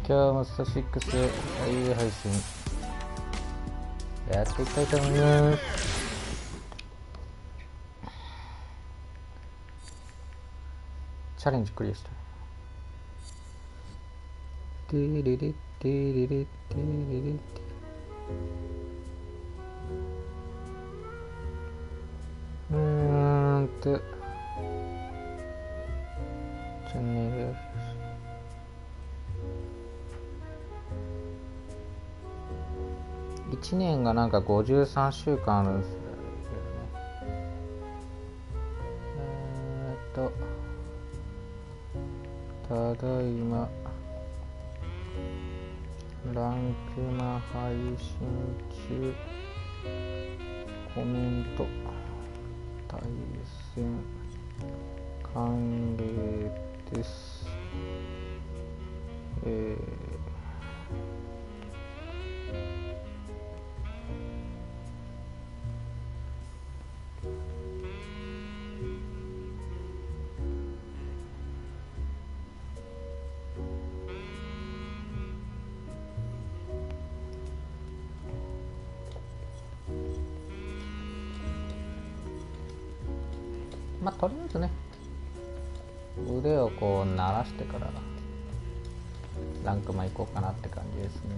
日もスト6ライブ配信やっていきたいと思います。チャレンジクリアした。テレレテレレテレレテチャンネル1年がなんか53週間あるんですよね。ただいまランクマ配信中。コメント対戦歓迎です。まあとりあえずね、腕をこう鳴らしてからランクマ行こうかなって感じですね。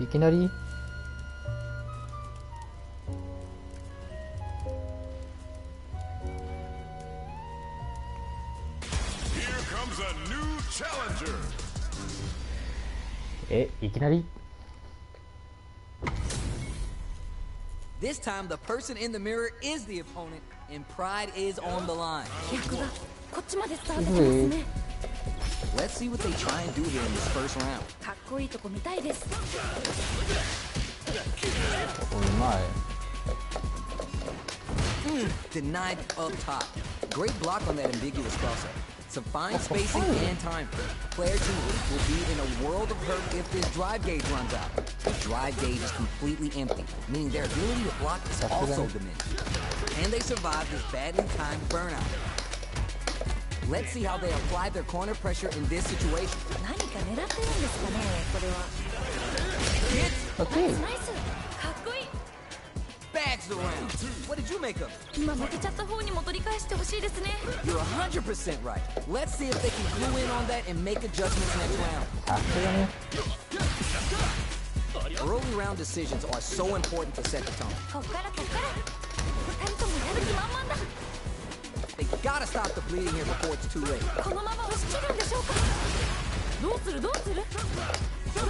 いきなりいきなり This time the person in the mirror is the opponent and pride is on the line. 役がこっちまで伝わってきますね。 Let's see what they try and do here in this first round. かっこいいとこ見たいです。うまい。Denied up top. Great block on that ambiguous crosser. Some fine spacing and time. Player 2 will be in a world of hurt if this drive gauge runs out. The drive gauge is completely empty, meaning their ability to block is also diminished. And they survive this badly timed burnout. Let's see how they apply their corner pressure in this situation. 何か狙ってるんですかね、これは。ナイス、かっこいい。 Bags the round. What did you make of? 今負けちゃった方にも取り返してほしいですね。 You're 100% right. Let's see if they can glue in on that and make adjustments next round. Early round decisions are so important to set the tone. こっからこっから。二人ともやる気満々だ。 They gotta stop the bleeding here before it's too late. このまま押し切るんでしょうか。どうするどうする。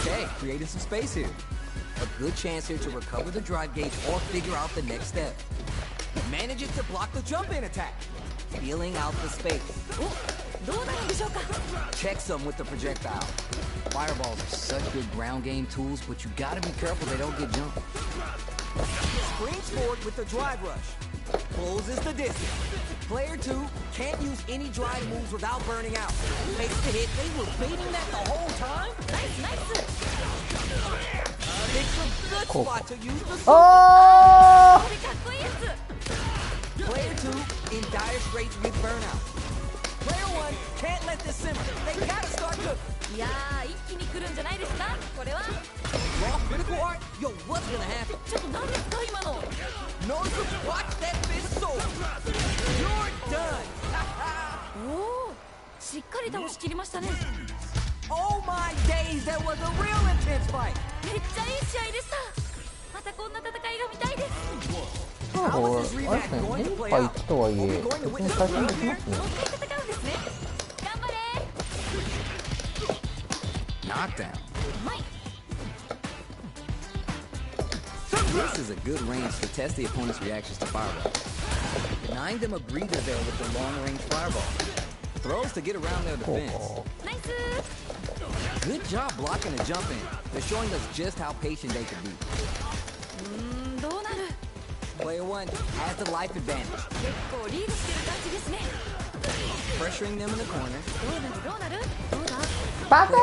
Okay, created some space here. A good chance here to recover the drive gauge or figure out the next step. Manages to block the jump-in attack. Feeling out the space. お、どうなるんでしょうか。 Checks them with the projectile. Fireballs are such good ground game tools, but you gotta be careful they don't get jumped. Springs forward with the drive rush. Closes the distance. Player 2 can't use any drive moves without burning out. Makes the hit. They were baiting that the whole time? Nice, nice. It's a good spot to use the Oh! Player 2 in dire straits with burnout. Player 1 can't let this simmer. They gotta start cooking. いやー、一気に来るんじゃないですか、これは。 Raw critical art? Yo, what's gonna happen? ちょっと何ですか、今の。 No, watch that fist soul. You're done. おお、しっかり倒しきりましたね。 Oh my days, that was a real intense fight. めっちゃいい試合でした。またこんな戦いが見たいです。あれですね、連敗1とはいえ、別に最初にできますね。もう一回戦うんですね。頑張れ。 Knockdown. はい。 This is a good range to test the opponent's reactions to fireball. Denying them a breather there with the long-range fireball. Throws to get around their defense. Nice. Good job blocking the jump in. They're showing us just how patient they can be. どうなる。 Player 1 has the life advantage. 結構リードしてる感じですね。 Pressuring them in the corner. どうなるどうなる。どうだ。 Player 2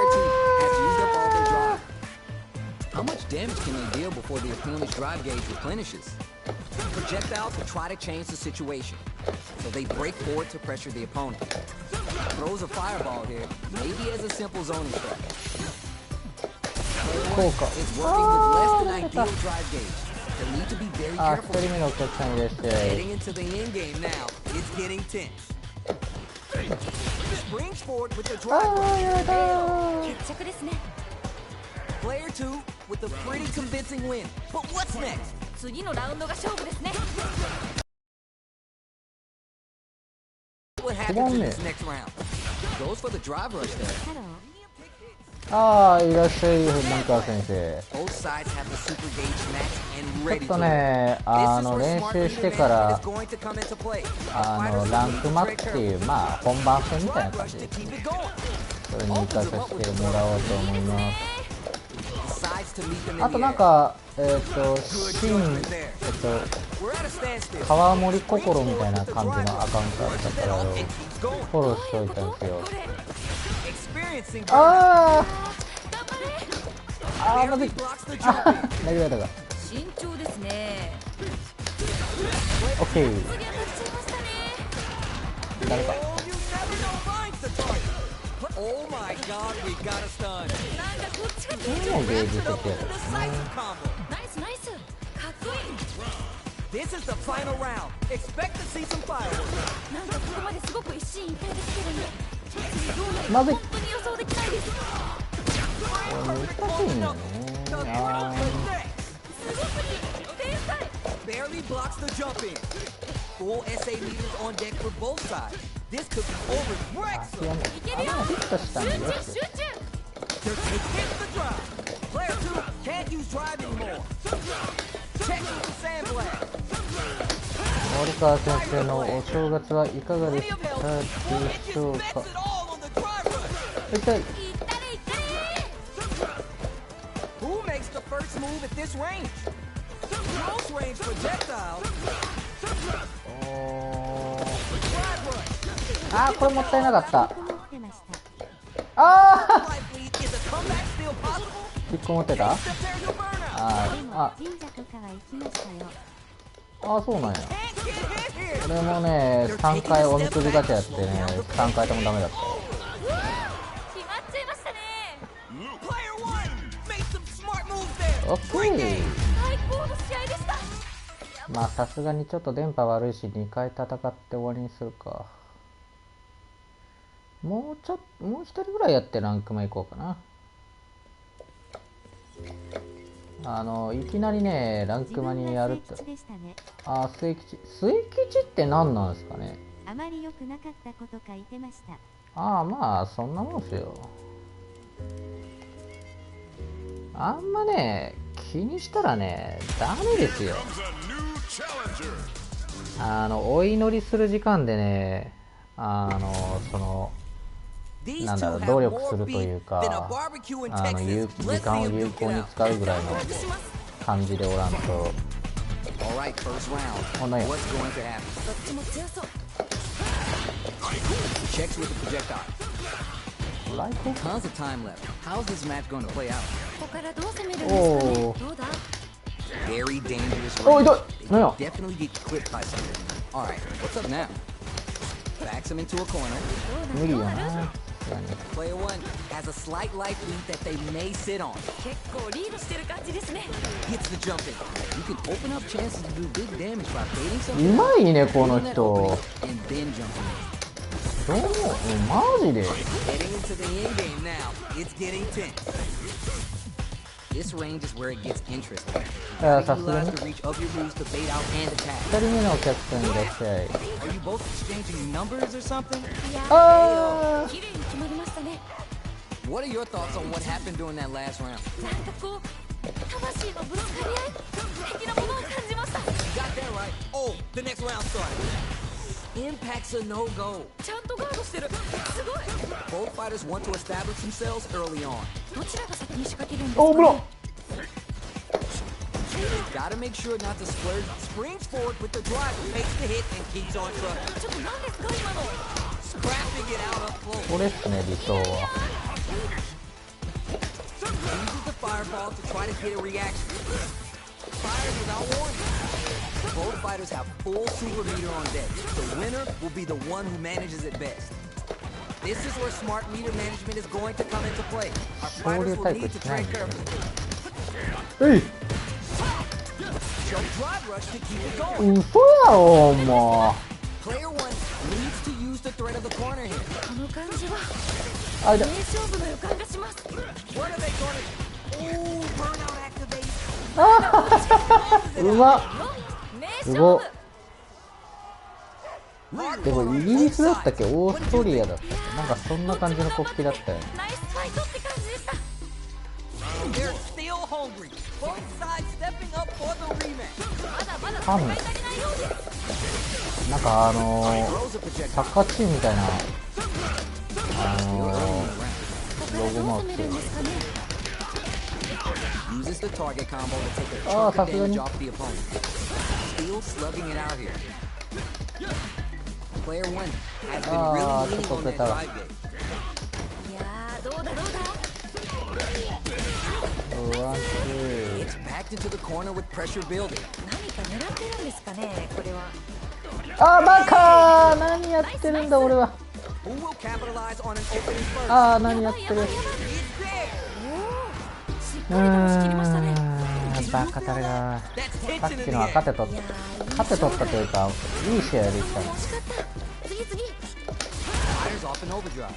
has used up all their drive. How much damage can they deal before the opponent's drive gauge replenishes? Projectiles will try to change the situation, so they break forward to pressure the opponent. Throws a fireball here, maybe as a simple zoning threat. It's working with less than ideal drive gauge. They'll need to be very careful. 1人目のお客さんいらっしゃい。 Getting into the end game now. It's getting tense. Springs forward with the drive. 決着ですね。 Player 2 with a pretty convincing win. But what's next? 次のラウンドが勝負ですね。 What happens in this next round? Goes for the drive rush there. ああ、いらっしゃい、南川先生。 Both sides have the super gauge match and ちょ ready っと to ね、 win. 練 This 習 is し where て smart か leader ら is going to come into play. ランクマっていう、まあ本番戦みたいな感 Push じ to です keep ね。 it going. それに生かさせてもらおうと思います。 Decides to meet them あ in と the なん air. か、Good 新 job right there. We're at a standstill. 川森心みたいな感じのアカウントあったから Then off it keeps going. フォローしといたんですよ。 Experiencing あ頑張れ。ーあー、まずい。 barely blocks the あ jump in. 投げられたか。慎重ですね。オッケー。次当たっちゃいましたね。誰か。 Oh, you never know finds the target. Oh my god, we got a stun. なんかこっちが緊張。もうゲー Wraps ジ it 設 up 定 with a decisive combo. ナイスナイス。かっこいい。 This is the final round. Expect to see some fireworks. なんかここまですごく一進一退ですけどね。次どうなるかまずい。本当に予想できないです。難しいんだよね。あーすごすぎ。天才。 Barely blocks the jump in. Full SA meters on deck for both sides. This could be over. Rex! 諦め。いけるよ。ヒットしたん集でよし。中集中。 They're taking the drive. Player 2 can't use drive anymore. Check with the sandblast. 森川先生のお正月はいかがでしたでしょう Bets か。 it all on the drive rush. 一体いったれいったれ。 Who makes the first move at this range? Close range projectile. おー Drive rush. あー、これもったいなかった。持ってました。あ Life lead. Is a comeback still possible? ー引っこ持ってた。 The Terrio burnout. あーあ神社とかは行きましたよ。あー、そうなんや。 Can't get hit here. これもね、3回おみくじガチャやってね、3回ともダメだったよ。決まっちゃいましたね。 Player 1 made some smart moves there. オッケー。最高の試合でした。まあさすがにちょっと電波悪いし2回戦って終わりにするか。もう1人ぐらいやってランクマ行こうかな。いきなりねランクマにやると。自分が末吉でしたね。あ、末吉って何なんですかね。あまり良くなかったこと書いてました。ああ、まあそんなもんですよ。あんまね気にしたらねダメですよ。お祈りする時間でねなんだろう、努力するというか、時間を有効に使うぐらいの感じでおらんと。Alright, first round. おなんや。 What's going to happen? どっちも強そう。 Checks with the projectile. ライト Tons of time left. How's this match going to play out? ここからどう攻めるんですかね。おーどうだ。 Very dangerous. おい、 range. 痛い。なんや。 They could definitely get clipped by something. Alright, what's up now? Backs him into a corner. 無理よな。 Player 1 has a slight life lead that they may sit on. 結構リードしてる感じですね。 Gets the jump in. You can open up chances to do big damage by baiting う something. まいねこの That 人。 opening and then jumping in. どうもマジで。 Heading into the end game now. It's getting tense. This range is where it gets interesting. あ、 You さすが utilize に the reach of your moves to bait out and attack. 2人目のお客さんいらっしゃい。 Are you both exchanging numbers or something? いやあ綺麗に決まりましたね。 What are your thoughts on what happened during that last round? なんかこう魂のぶつかり合い的なものを感じました。 You got that right. Oh, the next round started. Impact's a no-go. ちゃんとガードしてる。すごい。 Both fighters want to establish themselves early on. どちらが先に仕掛けるんですお、ブロかね。 Gotta make sure not to splurge. Springs forward with the drive, makes the hit, and keeps on trucking. ちょっと何ですか今の。 Scrapping it out up close. これっすね理想は。 Uses the fire fireball to try to get a reaction. Fires without warning. Both fighters have full super meter on deck. The winner will be the one who manages it best. This is where smart meter management is going to come into play. Our fighters will need to tread carefully. Hey! Show drive rush to keep it going. 嘘やろ、も Player 1 needs to use the threat of the corner here. この感じはう。あ、じゃ、名勝負の予感がします。 What are they going to... Oh, burnout activate. うまっ。名すごっ。勝負。でもイギリスだったっけ、オーストリアだったっけ、なんかそんな感じの国旗だったよね。ナイスファイトって感じでした。 They're still hungry. Both sides stepping up for the rematch. まだまだ多分戦い足りないようです。なんかサッカーチームみたいなロゴマーク。 Uses the target combo to take a ああ、 chunk さ of すが damage に。 off the opponent. Still slugging it out here. Player 1 has been really leaning on that drive gate. いやー、どうだどうだ。It's backed into the corner with pressure building. 何か狙ってるんですかね、これは。あー、バカー、何やってるんだ俺は。 Who will capitalize on an opening first? あー、何やってる。It's there. しっかりと押し切りましたね。バカタレが。 That's さっ tension in き the のは air. 勝てとったというか、いい試合でしたね。惜しかった。次々。 Fires off an overdrive.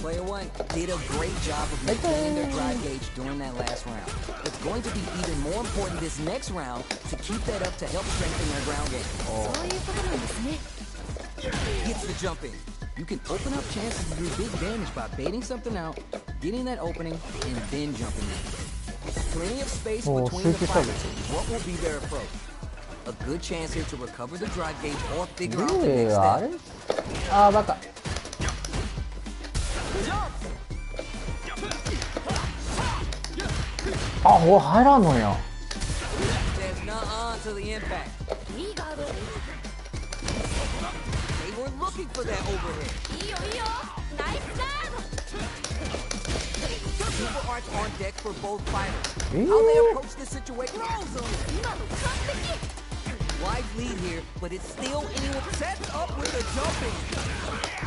Player 1 did a great job of maintaining their drive gauge during that last round. It's going to be even more important this next round to keep that up to help strengthen their ground game. そういうことなんですね。 Gets the jump in. You can open up chances to do big damage by baiting something out, getting that opening, and then jumping in. Plenty of space between the fighters. What will be their approach? A good chance here to recover the drive gauge or figure out the ル next ーあれ step. あー、バカ。あ、お、入らんのや。 Says nuh-uh to the impact. いいガード。 They were looking for that overhead. いいよいいよ。ナイスガード。 Super arts on deck for both fighters. え How they ー、 approach this situation? 今の完璧。 Wide lead here, but it's still anyone sets up with the jumping.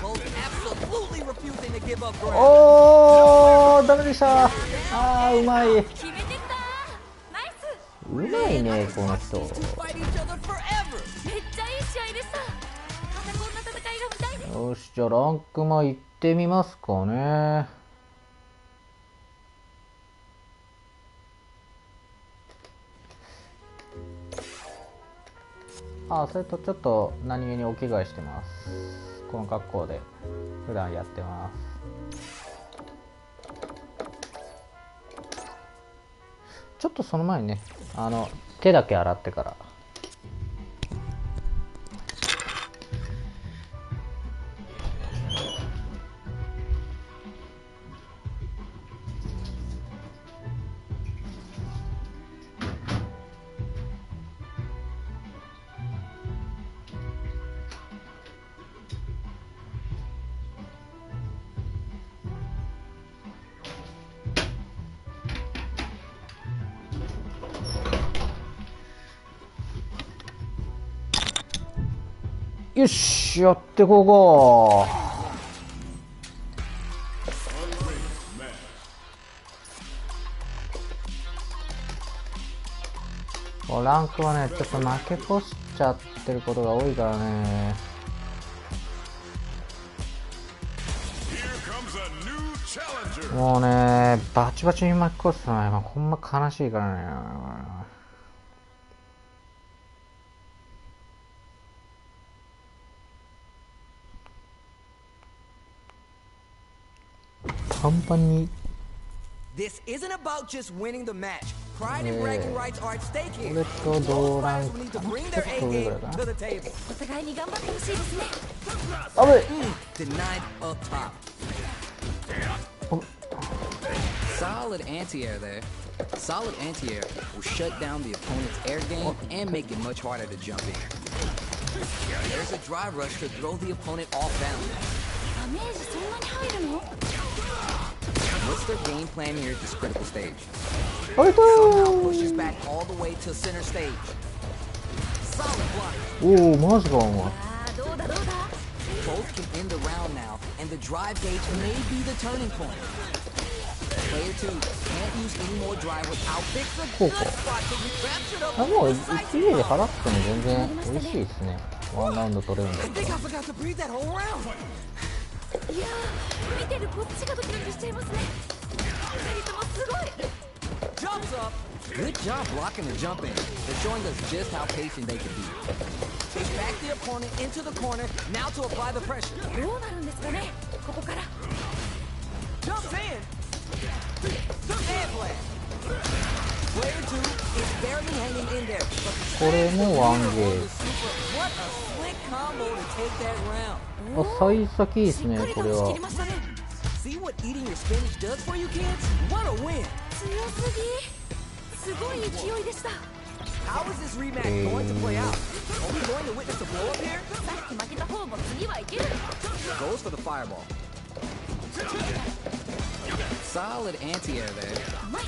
Both absolutely refusing to give up ground. おー、ダメでした。あー、うまい。決めてったナイス。うまいね、この人。 Fight each other forever. めっちゃいい試合でした。またこんな戦いが見たいです。よし、じゃあランクマ行ってみますかね。あ、それとちょっと何気にお着替えしてます。この格好で普段やってます。ちょっとその前にね、手だけ洗ってから。よし、やってこうか。ランクはね、ちょっと負け越しちゃってることが多いからね。もうね、バチバチに巻き越すのは、ほんま悲しいからね。パンパンに。 This isn't about just winning the match. Pride and bragging rights are at stake here. 俺と同 Both ラン fighters ク will need か to な。 bring ちょ their っ A と上ぐら game いかな。 to the table. お互いに頑張ってほしいですね。あぶい。 Denied up top. Solid anti-air there. Solid anti-air will shut down the opponent's air game and make it much harder to jump in. There's a drive rush to throw the opponent off balance. ダメージそんなに入るの？ One What's their game plan here at this critical stage? あれと Somehow pushes back all the way to center stage. Solid block. おおマジかお前。あーどうだどうだ Both can end the round now, and the drive gauge may be the turning point. Player 2 can't use any more drive without fix a good spot to recapture the あ、もう1ゲーで払っても全然美味しいですね。ワンラウンド取れるんだ I った think ら。 I forgot to breathe that whole round. いやー見てるこっちがドキドキしちゃいますね2人ともすごい Jumps up. Good job blocking the jump in. They're showing us just how patient they can be. They back the opponent into the corner, now to apply the pressure. どうなるんですかねここから Jumps in. And play. Player 2 is barely hanging in there. But これもワンゲ the ー。 super, what a slick combo to take that round. あ、幸先いいですねしっかりこれはと仕切り。ましたね See what eating your spinach does for you kids? What a win. 強すぎすごい勢いでした How is this rematch going to play out? Are we going to witness a blow up here? さっき負けた方も次はいける Goes for the fireball. Solid anti-air there. うまい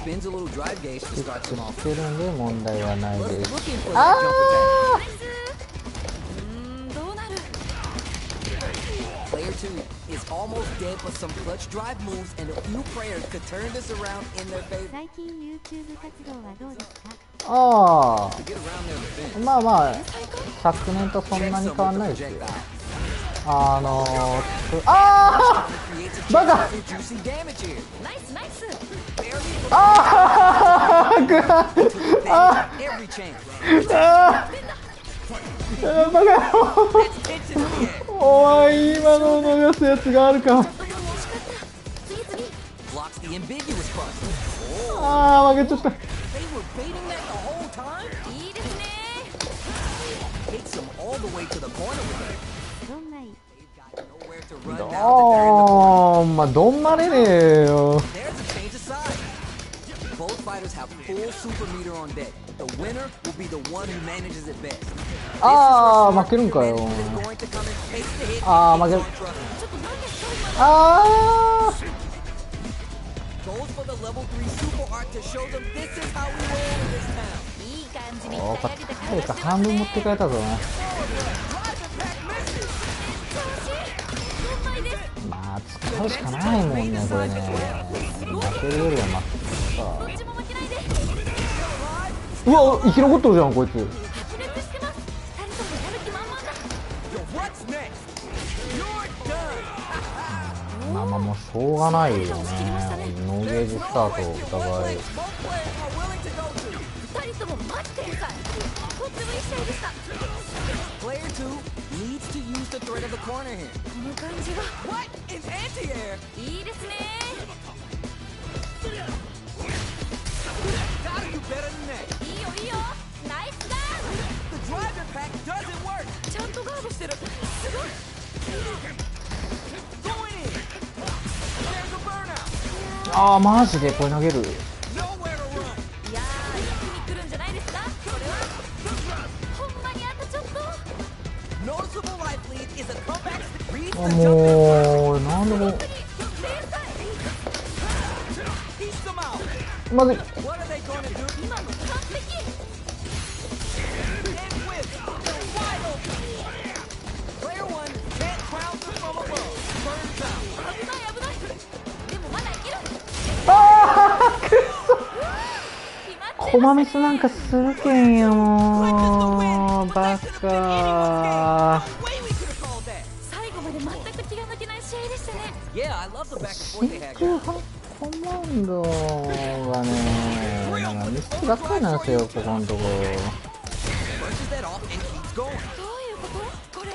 Spins a little drive gauge to チ start ェッ them ク off. してるんで問題はない Was です。 looking for that jump attack. あナイスどうなる Player 2 is almost dead, but some clutch drive moves and a few prayers could turn this around in their favor. 最近 YouTube 活動はどうですか？あ To get around their defense. まあまあ昨年とそん Check なに some 変わ with んな the いですよ。 projectile. あ Creates a バカ some juicy damage here. ナイスナイス Barely あーぐわ every chance. バカ野郎 That's tension in the air. おい今の逃すやつがあるか。もう惜しかった次々 Blocks the ambiguous cross. あー負けちゃった。 They were baiting that the whole time. いいですね Takes them all the way to the corner with it. どんまい。 Got nowhere to run now that they're in the corner. どんまどんまれねえよ。 There's a change of side. Both fighters have full super meter on deck. The winner will be the one who manages it best. あー負けるんかよ。 Is going to come and face the hit. あー負ける。ちょっと何ですか今のあ Goes for the level 3 super art to show them this is how we roll in this town. いい感じにー。鍛え上げた体力半分持ってかれたぞな。 Drive attack misses. 4枚ですまあ使うしかないもんねこれね。負けるよりは負けどさっちも負けないでうわ生き残っとるじゃんこいつ。白熱してます2人ともやる気満々だ Yo, what's next? You're done. まあまあもうしょうがないよね。ノーゲージスタートお Both 互い。 players are willing to go to. 2人とも待ってくださいとってもいい試合でした Player 2 needs to use the threat of the corner here. この感じは What is anti-air? いいですね Gotta do better than that. いいよいいよナイスだ The drive attack doesn't work. ちゃんとガードしてるすごい Going in. There's a burnout. ああマジでこれ投げる。 Nowhere to run. いやー一気に来るんじゃないですかこれはほんまにあとちょっと Noticeable life lead is a comeback. Reads あ the jump. もうなんでも Piece them out. まずい。 What are they going to do? 今の完璧 And whip. They're wide open. Player 1 can't trounce them from above. Burns out. 危ない危ないでもまだいけるああくっそ。決まってコマミスなんかするけんよもうバカ。 Way we could have called that. 最後まで全く気が抜けない試合でしたね Yeah, I love the back and forth 真 they had. 空派コマンドがねなんかミスばっかりなんですよここのとこ。 Brushes that off and keeps going. どういうことこれ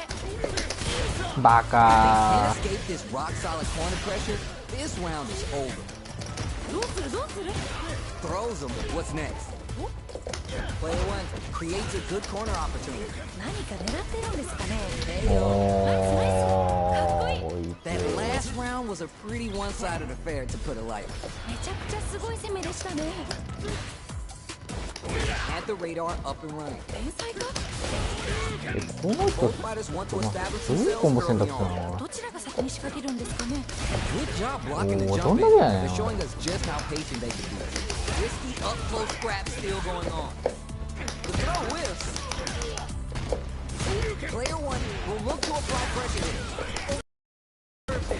バ Can't カ。 escape this rock solid corner pressure. This round is over. どうするどうする Throws him. What's next? Player 1 creates a good corner opportunity. 何か狙ってるんですかね おー That last round was a pretty one-sided affair, to put it lightly. めちゃくちゃすごい攻めでしたね At the radar up and running. 天才か？この人 Both fighters want to establish すごいコンボ themselves 選 early 択した on. な。どちらが先に仕掛けるんですかね。 Good job blocking the Oh, jump in. don't do that They're now. showing us just how patient they can be. Risky up close scrap still going on. The throw whiffs. Player one will look to apply pressure here.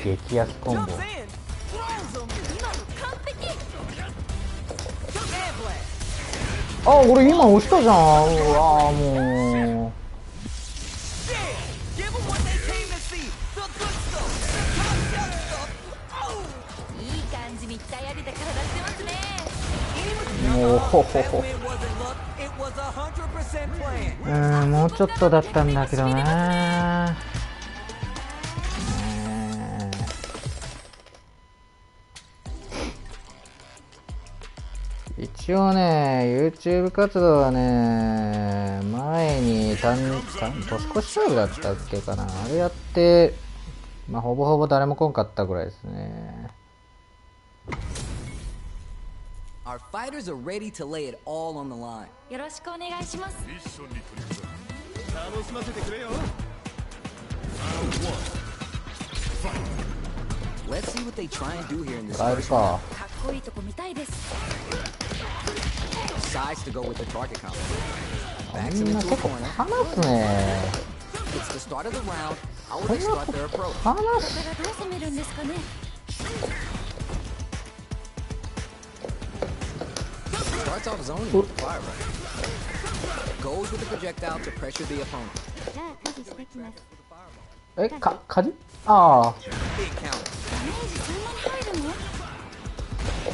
激アツコンボ。 Jumps in, throws him. 今の完璧。 Hand blast. あ、俺今押したじゃん。うわもう。 Yeah, give them what they came to see. The good stuff. Top shelf stuff. Oh. いい感じに鍛え上げた体してますね。もうほほ That ほ。 win wasn't luck. It was 100% plan. もうちょっとだったんだけどな。一応ね、YouTube 活動はね、前に年越し勝負だったっけかな。あれやって、まあ、ほぼほぼ誰も来んかったぐらいですね。Our fighters are ready to lay it all on the line. よろしくお願いします。 Let's see what they try and do here in this 変える first か。 round. かっこいいとこ見たいです。 Decides to go with the target combo. みんな結構話すね。 It's the start of the round. How will they start their approach? 話す。だからどう攻めるんですかね。 Starts off zoning with the fire rush. Goes with the projectile to pressure the opponent. じゃあ家事してきます。え、カジ？ああ。 Big counter. ダメージそんなに入るの？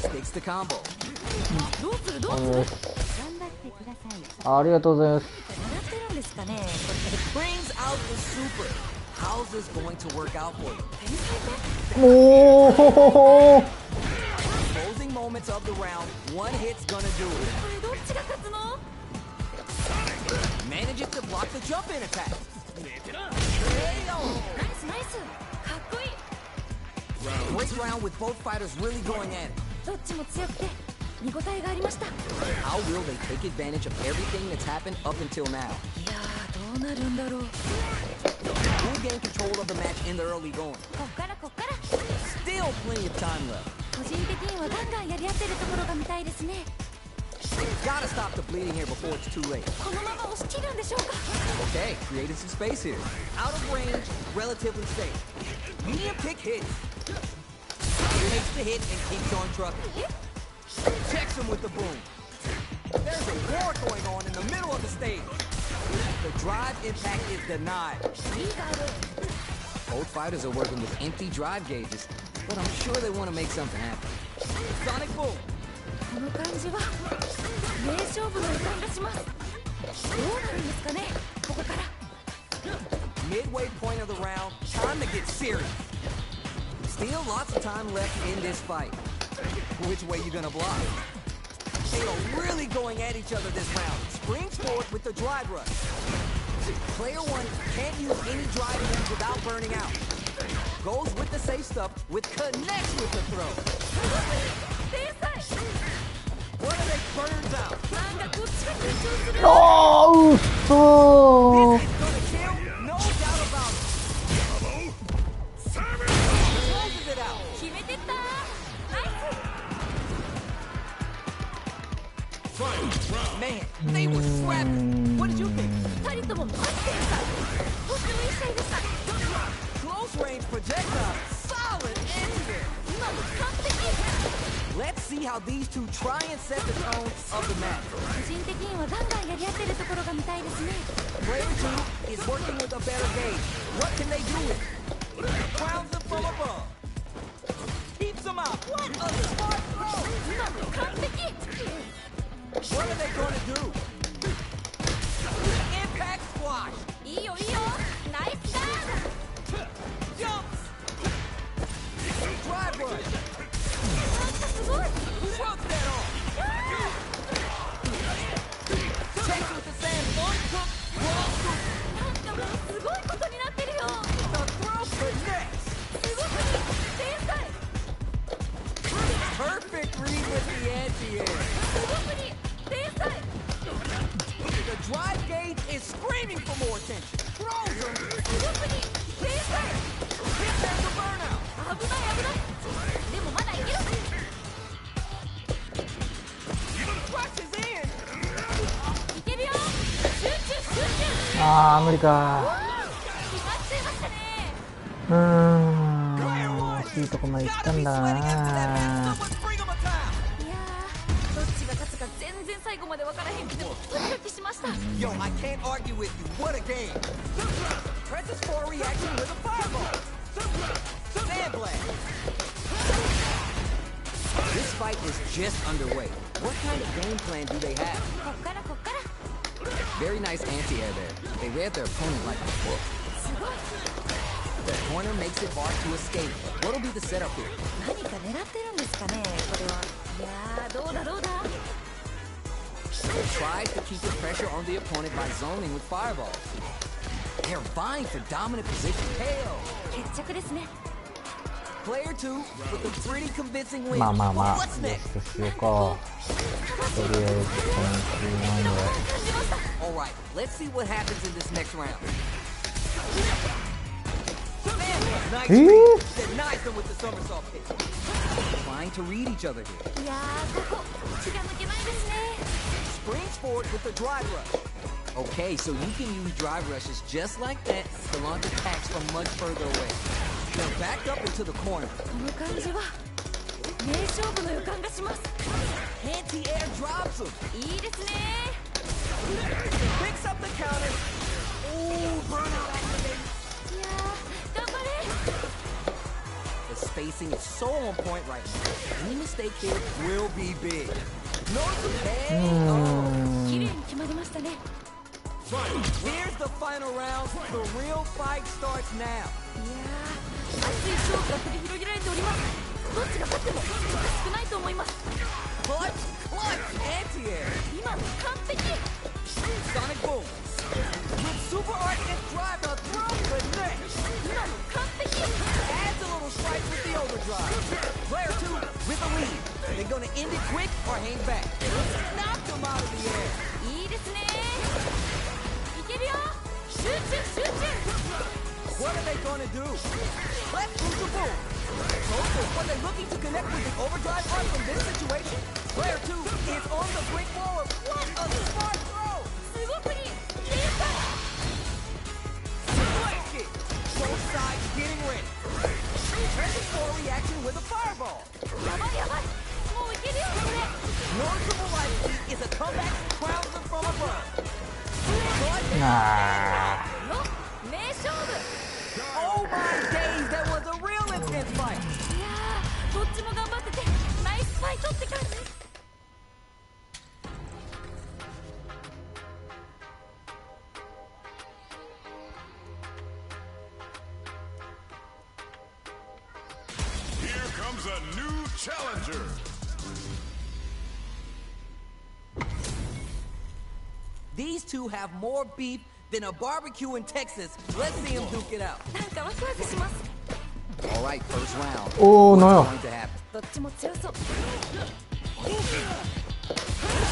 Sticks the combo. どうするどうする？頑張ってください。ありがとうございます。笑ってるんですかね。 Brings out the super. How's this going to work out for you? おお。 Closing moments of the round. One hit's gonna do it. これどっちが勝つの？ Manages to block the jump in attack. ナイスナイス。かっこいい。 Great round with both fighters really going at it. どっちも強くて見応えがありました。い How will they take advantage of everything that's happened up until now? やーどうなるんだろう。 Who gained control of the match in the early going? こっからこっから。 Still plenty of time left. 個人的にはガンガンやり合ってるところが見たいですね。 Gotta stop the bleeding here before it's too late. このまま押し切るんでしょうか。 Okay, created some space here. Out of range, relatively safe. Medium kick hits. Takes the hit and keeps on trucking. Checks him with the boom. There's a war going on in the middle of the stage. The drive impact is denied. いいガード。 Both fighters are working with empty drive gauges, but I'm sure they want to make something happen. Sonic boom. この感じは名勝負の予感がします。どうなるんですかね。ここから。 Midway point of the round, time to get serious. Still lots of time left in this fight. Which way you gonna block? They are really going at each other this round. Springs forward with the drive rush. Player one can't use any drive moves without burning out. Goes with the safe stuff, with connects with the throw. 天才。 What are they burns out? なんかこっちが緊張する。ああ、うっそ This is gonna kill, no doubt about it. Closes it out. 決めてったー。ナイ Man, they were scrapping. What did you think? ス。二人ともマジでした。とってもいい試合でした。 Close range projectile. Solid anti-air. 今の完璧。 Let's see how these two try and set the tone of the match. 個人的にはガンガンやり合ってるところが見たいですね。 Player two is working with a better gauge. What can they do with it? Crowns them from above. Keeps them out. What a smart throw. 今の完璧。 What are they gonna do? Impact squash. いいよいいよ。ナイスガー Jumps. Drive rush. ド。なんかすごい。 Shrugs that off. Checks with the sand. Uncooked. Wall scoop. なんかもうすごいことになってるよ。 The throw connects. すごすぎ。天才。 Perfect read with the anti-air. すごすぎ。天才。screaming for more attention. Throws them. すごくに正解。 Hit there's a burnout. 危ない危ない。でもまだいける。 Crushes in. いけるよ。集中集中。あー無理か。決まっちゃいましたね。惜しいとこまで行ったんだな。いやー、どっちが勝つか全然最後まで分からへんけど、ドキドキしました。 Yo, I can't argue with you. What a game. Presses for a reaction with a fireball. Sand blast. This fight is just underway. What kind of game plan do they have? こっからこっから。 Very nice anti-air there. They read their opponent like a book. すごい。 The corner makes it hard to escape. What'll be the setup here? 何か狙ってるんですかね、これは。いやー、どうだどうだ。 They tries to keep the pressure on the opponent by zoning with fireballs. They're vying for dominant position. KO. 決着ですね。 Player 2 with a pretty convincing win. まあまあまあ、 What's よ next? しよしよこう。とりあえずこの9万 All right, let's see what happens in this next round. Nice Eh? read. Denies them with the somersault kick. Trying to read each other here. いやー、ここ気が抜けないですね。 Springs forward with the drive rush. Okay, so you can use drive rushes just like that to launch attacks from much further away. They're backed up into the corner. この感じは名勝負の予感がします。 Anti-air drops him. いいですね。 Picks up the counter. Ooh, burnout activated. いやー、頑張れ。 The spacing is so on point right now. Any mistake here will be big. No KO. 綺麗に決まりましたね。 Here's the final round. The real fight starts now. いやー、熱い勝負が繰り広げられております。どっちが勝ってもおかしくないと思います。 Clutch, anti-air. 今の完璧。 Sonic boom. With super art and drive to throw the neck. 今の完璧。 Adds a little strike with the overdrive. Player 2 with the lead. They're gonna end it quick or hang back. Knocked him out of the air. いいですね。いけるよ。集中集中。 What are they gonna do? Left through the boom. Also, are they looking to connect with the overdrive art from this situation? Player 2 is on the brink wall. What a smart throw! すごくに正解。 Split kick. Both sides getting ready. Presses for a reaction with a fireball. やばいやばい。もういけるよこれ。 Noticeable life lead is a comeback crowns them from above. あの名勝負。 Oh my days, that was a real intense fight. いやー、どっちも頑張っててナイスファイトって感じ。 Here comes a new challenger. These two have more beef than a barbecue in Texas. Let's see them duke it out. なんかワクワクします。 All right, first round. おー、なんや。 What's going to happen? どっちも強そう。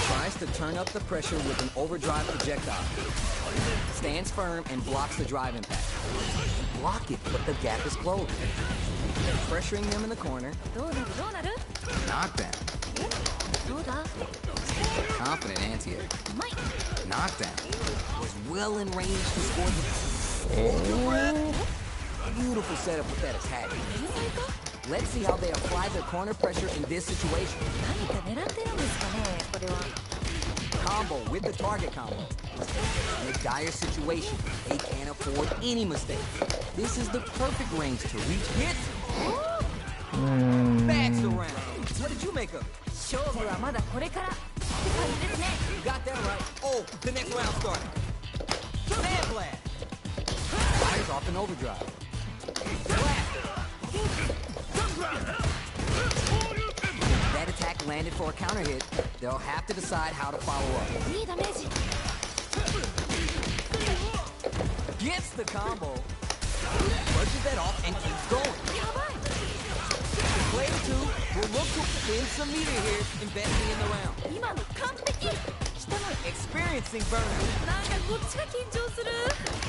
Tries to turn up the pressure with an overdrive projectile. Stands firm and blocks the drive impact. Block it, but the gap is closed. Pressuring them in the corner. どうなるどうなる。 Knockdown. どうだ。 Confident anti-air. うまい。 Knockdown. Was well in range to score the... Beautiful setup with that attack. 天才か。 Let's see how they apply their corner pressure in this situation. 何か狙ってるんですかね、これは。 Combo with the target combo. In a dire situation, they can't afford any mistakes. This is the perfect range to reach hits. Backs around. What did you make of it? 勝負はまだこれからって感じですね。 You got that right. Oh, the next round started. Sand blast. Fires off an overdrive. That attack landed for a counter hit. They'll have to decide how to follow up. いいダメージ。 Gets the combo. Pushes that off and keeps going. やばい。 Player 2 will look to spend some meter here, investing in the round. 今の完璧。下の experiencing burnout. なんかこっちが緊張する。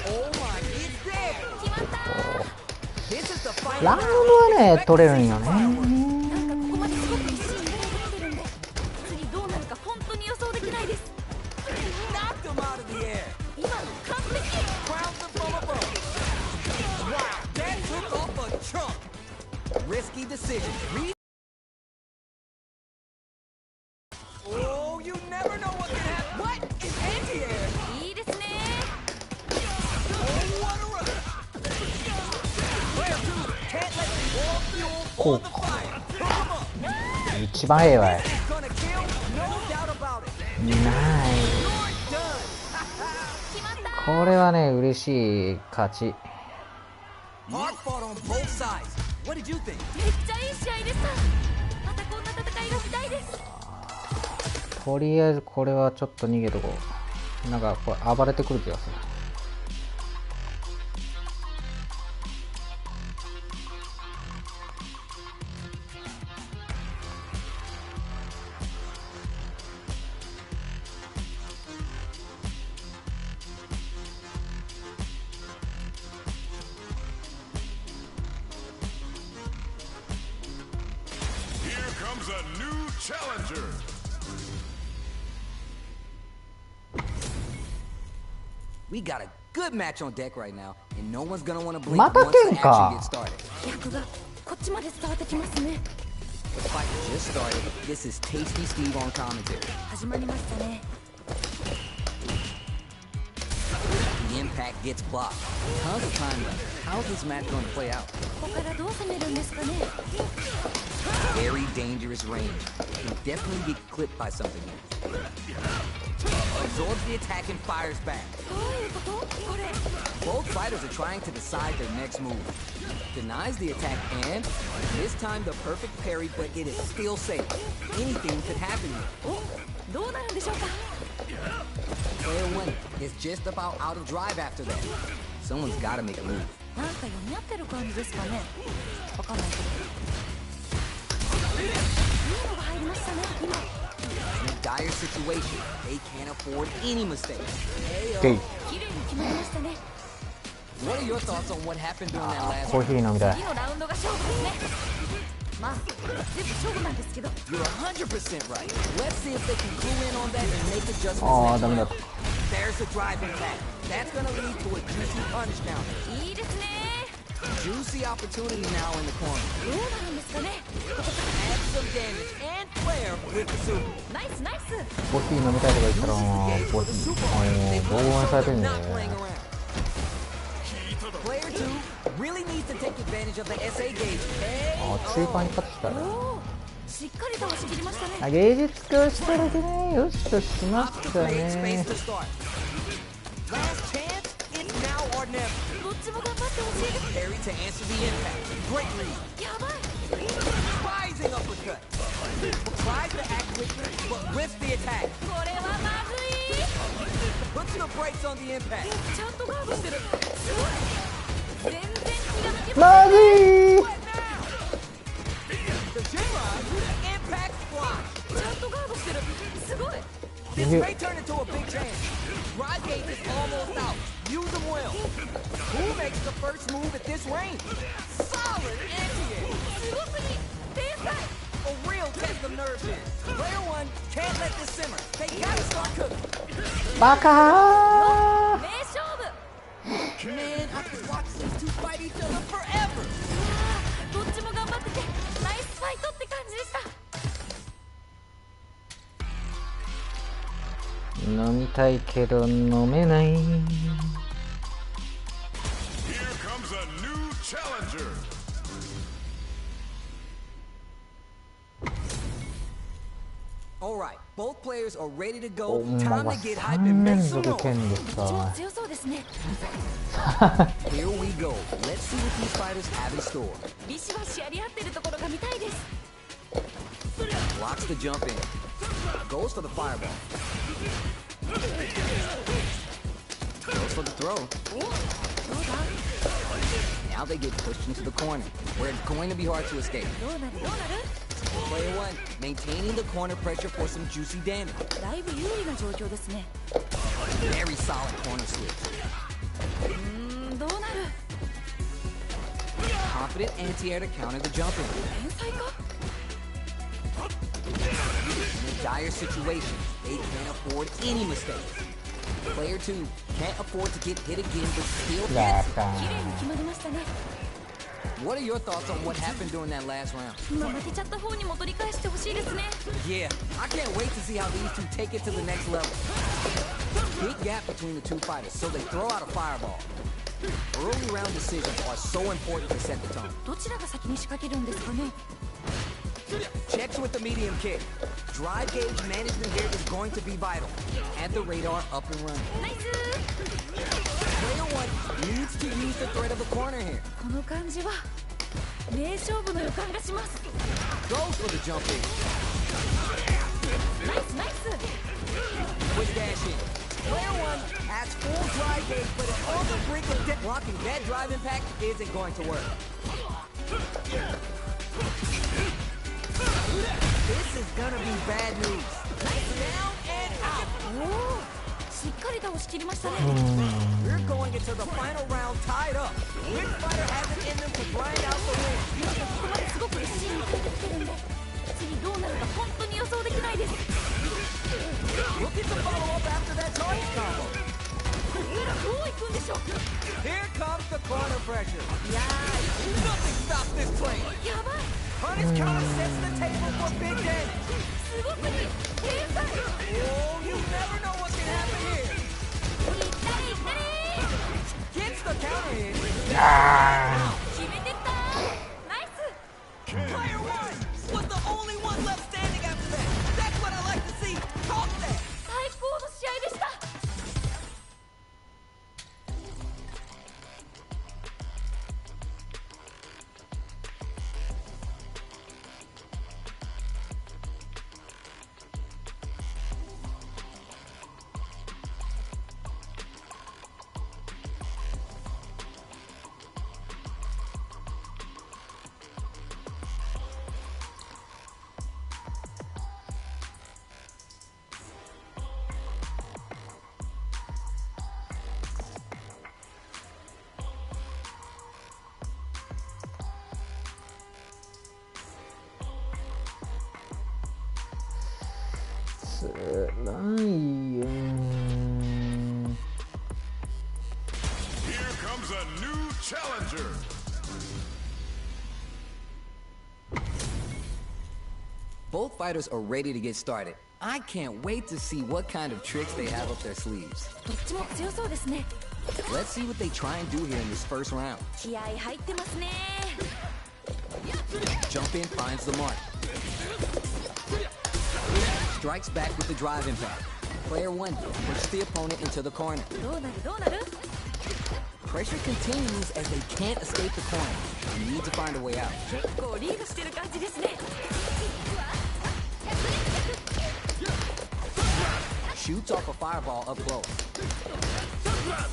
Oh my, it's there. 決まった。 This is the final ラウン round. ドはね取れるんよね。なんかここまですごく必死に狙ってきてるんで、次どうなるか本当に予想できないです。 Knocked him out of the air. 今の完璧。 Ground him from above. Wow, that took off a chunk. Risky decision. Oh, you never know what can happen. What is anti-air? いいですね。 Oh, what a rush. Player 2 can't let the ball fuel on the fire. Pick him up. 一番ええわい。 Gonna kill, no doubt about it. ナイ You're done. 決まった。これはね嬉しい勝ち。 Hard fought on both sides. What did you think? めっちゃいい試合でした。またこんな戦いが見たいです。とりあえずこれはちょっと逃げとこう。なんかこれ暴れてくる気がする。Here comes a new challenger. We got a good match on deck right now, and no one's gonna want to blink また once the 喧嘩 action gets started. 役がこっちまで伝わってきますね。 The fight just started. This is Tasty Steve on commentary. 始まりましたね。 The impact gets blocked. Tons of time left. How's this match going to play out? ここからどう攻めるんですかね。 Very dangerous range. Can definitely get clipped by something here. Absorbs the attack and fires back. どういうこと？これ。 Both fighters are trying to decide their next move. Denies the attack and this time the perfect parry, but it is still safe. Anything could happen here. お、どうなるんでしょうか。 Player 1 is just about out of drive after that. Someone's got to make a move. なんか読み合ってる感じですかね。わかんないけど。いいのが入りましたね。今。 In a dire situation, they can't afford any mistakes. OK。綺麗に決まりましたね。 What are your thoughts on what happened during that last コーヒー飲みたい。次のラウンドが勝負ですね。まあ全部勝負なんですけど。 You're 100% right. Let's see if they can clue in on that and make adjustments. ああ next ダメだ round. There's the drive impact. That's gonna lead to a juicy punch counter. いいですね。 Juicy opportunity now in the corner. どうなるんですかね。ここか Add some damage and player with the super. らナイスナイス。コーヒー飲みたいとか言ったらもうコーヒー防音されてるんだ Not よ playing ね。 around. Player 2 really needs to take advantage of the SA gauge. あ中盤に勝ってきたね。おお、しっかりと押し切りましたね。あ芸術家をしただけね。よしとしま Opts し to た create space ね。 to start. Last chance, it's now or never. どっちも頑張ってほしいです。 Parry to answer the impact. Great read. やばい。 Rising uppercut. Tries to act quickly, but risks the attack. これはまずい。 Puts the brakes on the impact. ちゃんとガードしてる。すごい。全然気が抜けマジー What now? The J-Rod impact block. ちゃんとガードしてる。すごい。 This may turn into a big chance. Drive gauge is almost out. Use them well. Who makes the first move at this range? Solid anti-air. すごすぎ。天才。 A real test of nerve here. Player 1 can't let this simmer. They gotta start cooking. バカー。名勝負。 Man, I could watch these two fight each other forever. どっちも頑張っててナイスファイトって感じでした。飲みたいけど飲めない。 Here comes a new challenger. Alright, both players are ready to go. お前 Time は to get 3 hype and make 連 some 続 noise. 剣で超さ。強そうですね。 Here we go. Let's see what these fighters have in store. ビシバシやり合ってるところが見たいです。 Blocks the jump in. Goes for the fireball. Goes for the throw. お、どうだ。 Now they get pushed into the corner, where it's going to be hard to escape. どうなるどうなる。Player 1, maintaining the corner pressure for some juicy damage. だいぶ有利な状況ですね。 Very solid corner switch. どうなる？ Confident anti-air to counter the jump in. 天才か？ In a dire situation, they can't afford any mistakes. Player 2 can't afford to get hit again, but still だ hits. か綺麗に決まりましたね。 What are your thoughts on what happened during that last round? 今負けちゃった方にも取り返してほしいですね。 Yeah, I can't wait to see how these two take it to the next level. Big gap between the two fighters, so they throw out a fireball. Early round decisions are so important to set the tone. どちらが先に仕掛けるんですかね。 Checks with the medium kick. Drive gauge management here is going to be vital. Add the radar up and running. ナイス。 Player 1 needs to use the threat of the corner here. この感じは名勝負の予感がします。 Goes for the jump in. ナイスナイス。 Quick dash in. Player 1 has full drive gauge, but is on the brink of death. Blocking that drive impact isn't going to work. This is gonna be bad news. Nice down and out. おお、しっかり倒しきりましたね。 We're going into the final round tied up. Which fighter has it in them to grind out the win? ここまですごく一心についてきてるんで、次どうなるか本当に予想できないです。 Looking to follow up after that charge combo. ここからどういくんでしょう。 Here comes the corner pressure. いやー、 Nothing stops this train. やばい。 Punish counter sets the table for big damage. すごくいい。天才。 Oh, you never know what can happen here. 行ったり行ったり。 Gets the counter in. 決めてったナイス。 Player 1 was the only one left standing after that. That's what I like to see. Talk that. 最高の試合でした。 つらいよ。 Here comes a new challenger. Both fighters are ready to get started. I can't wait to see what kind of tricks they have up their sleeves. どっちも強そうですね。 Let's see what they try and do here in this first round. 気合入ってますね。 Jump in finds the mark. Strikes back with the drive impact. Player 1 pushes the opponent into the corner. どうなるどうなる。 Pressure continues as they can't escape the corner. They need to find a way out. 結構リードしてる感じですね。 Shoots off a fireball up close.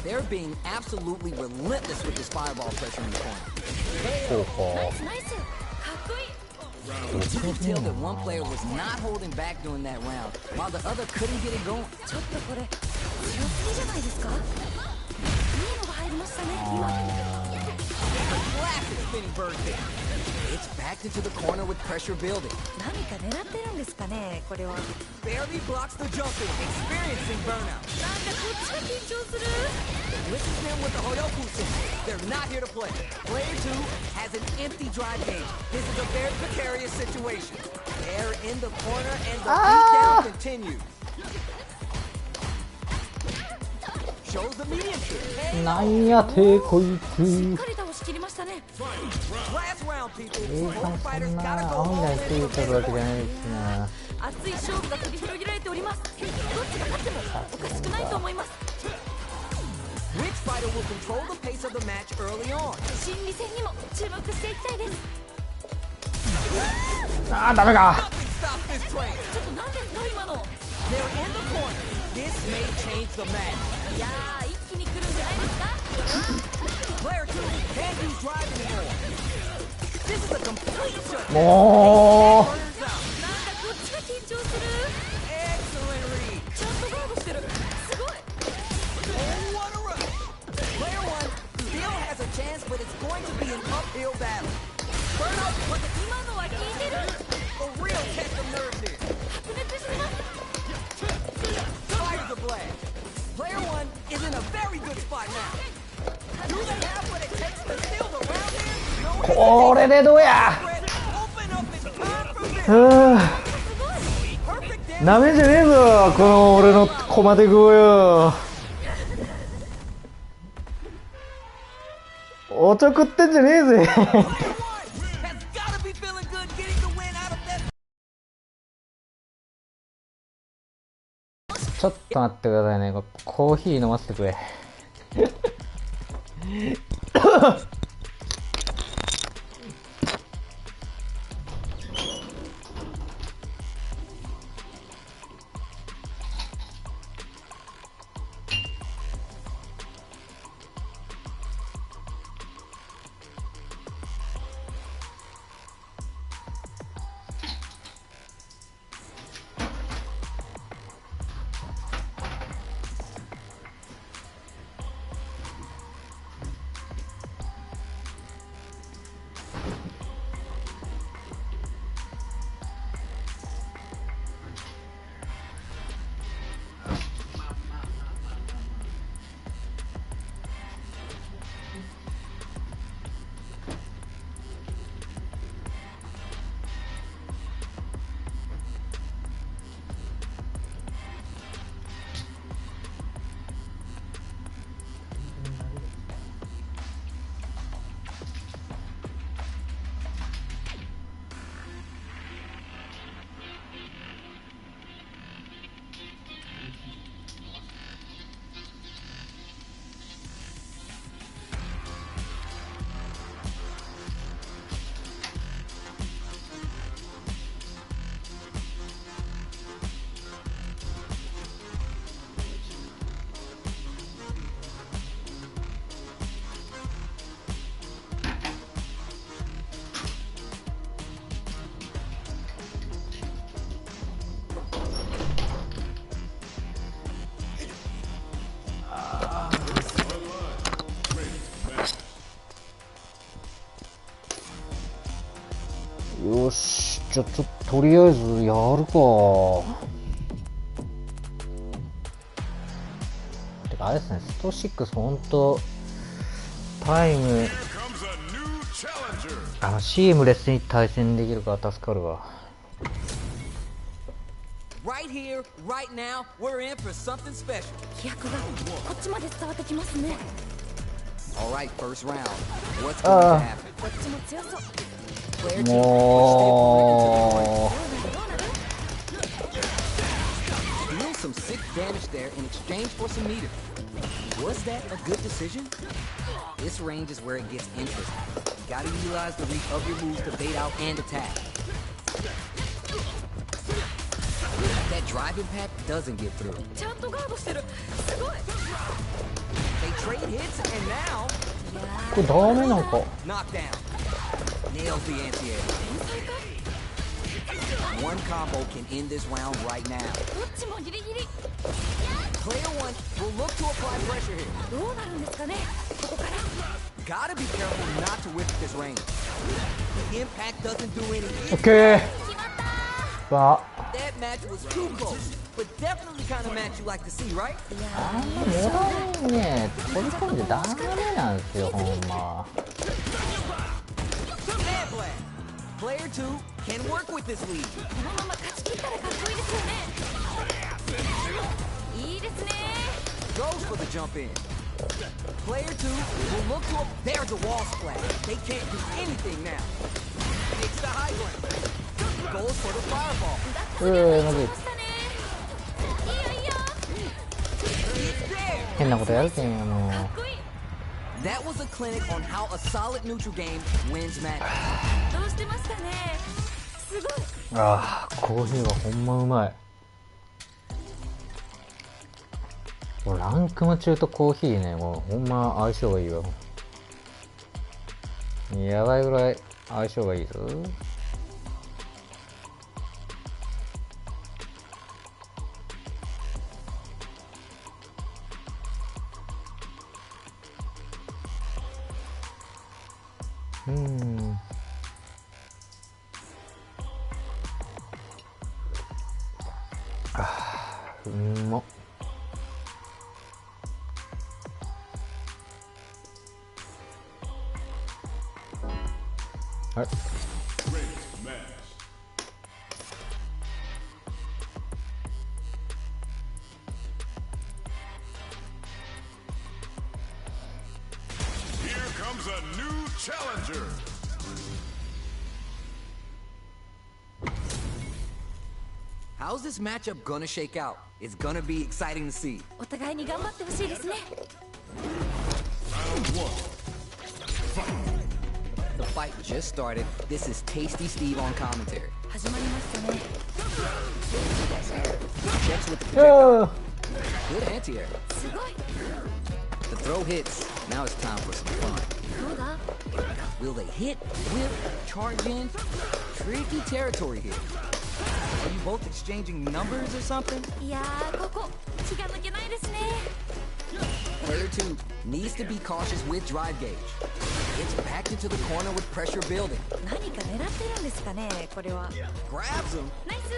They're being absolutely relentless with this fireball pressure in the corner. ナイスナイス。かっこいい。 You could tell that one player was not holding back during that round, while the other couldn't get it going. ちょっとこれ強すぎじゃないですか。いいのが入りましたね。今。 Classic spinning bird kick. It's backed into the corner with pressure building. 何か狙ってるんですかね。これは。 Barely blocks the jump in, experiencing burnout. なんかこっちが緊張する。 Blitzes him with the Hoyoku send. They're not here to play. Player 2 has an empty drive gauge. This is a very precarious situation. They're in the corner and the beatdown continues. Shows the medium kick. なんやてこいつ。しっかり倒しきりましたね。 Last round, people. そ Both fighters ん gotta な go 青み all たい in につ for いてるわけじゃないですね。熱い勝負が繰り広げられております。どっちが勝ってもおかしくないと思います。 Which fighter will control the pace of the match early on? 心理戦にも注目していきたいです。あーダメか。 Nothing stops this train. ちょっと何ですか今の。 They're in the corner. This may change the match. いやー一気に来るんじゃないですか。 Player 2 can't use drive anymore. This is a complete shutdown. もう。 Burns これでどうや。なめんじゃねえぞこの俺のコマテクをよ。おちょくってんじゃねえぜ。ちょっと待ってくださいね。コーヒー飲ませてくれ。よし、じゃあちょっととりあえずやるか。てかあれですね、スト6ほんとタイムシームレスに対戦できるから助かるわ。Right here, right now, we're in for something special. 飛躍がこっちまで伝わってきますね。 All right, first round. What's going to happen? こっちも強そう。 Player two, も deal some sick damage there in exchange for some meter. Was that a good decision? This range is where it gets interesting. You gotta utilize the reach of your moves to bait out and attack. That drive impact doesn't get through. ちゃんとガードしてる。すごい。 They trade hits and now これダメなんか。 knockdown. Nails the anti-air. One combo can end this round right now. どっちもギリギリ。 Player one will look to apply pressure here. どうなるんですかね。ここから。 Gotta be careful not to whip at this range. The impact doesn't do anything. オッケー。さあ。 That match was too close, but definitely kind of match you like to see, right? あんまもらいね、飛び込んでダメなんですよ、ほんま。 Bad blast. Player two can work with this lead. このまま勝ち切ったらかっこいいですよね。いいですね。 Goes for the jump in. Player two will look to a... There's a wall splash. They can't do anything now. It's the high ground. Goes for the fireball. まずいいよいいよ。 It's there. 変なことやるけんよ、もう。 That was a clinic on how a solid neutral game wins matches. どうしてましたね。すごい。ああ、コーヒーはほんまうまい。もうランクマ中とコーヒーね、もうほんま相性がいいわ。やばいぐらい相性がいいぞ。うまっ。はい。 Here comes a new challenger. How's this matchup gonna shake out? It's gonna be exciting to see. お互いに頑張ってほしいですね。 Round one. The fight just started. This is Tasty Steve on commentary. 始まりましたね。 Checks with the いや projectile. ー Good anti-air. すごい。 The throw hits. Now it's time for some fun. どうだ？ Will they hit, whip, charge in? Tricky territory here. Are you both exchanging numbers or something? いやー、ここ気が抜けないですね。 Player 2 needs to be cautious with drive gauge. It's backed into the corner with pressure building. 何か狙ってるんですかね、これは。 Grabs him. ナイス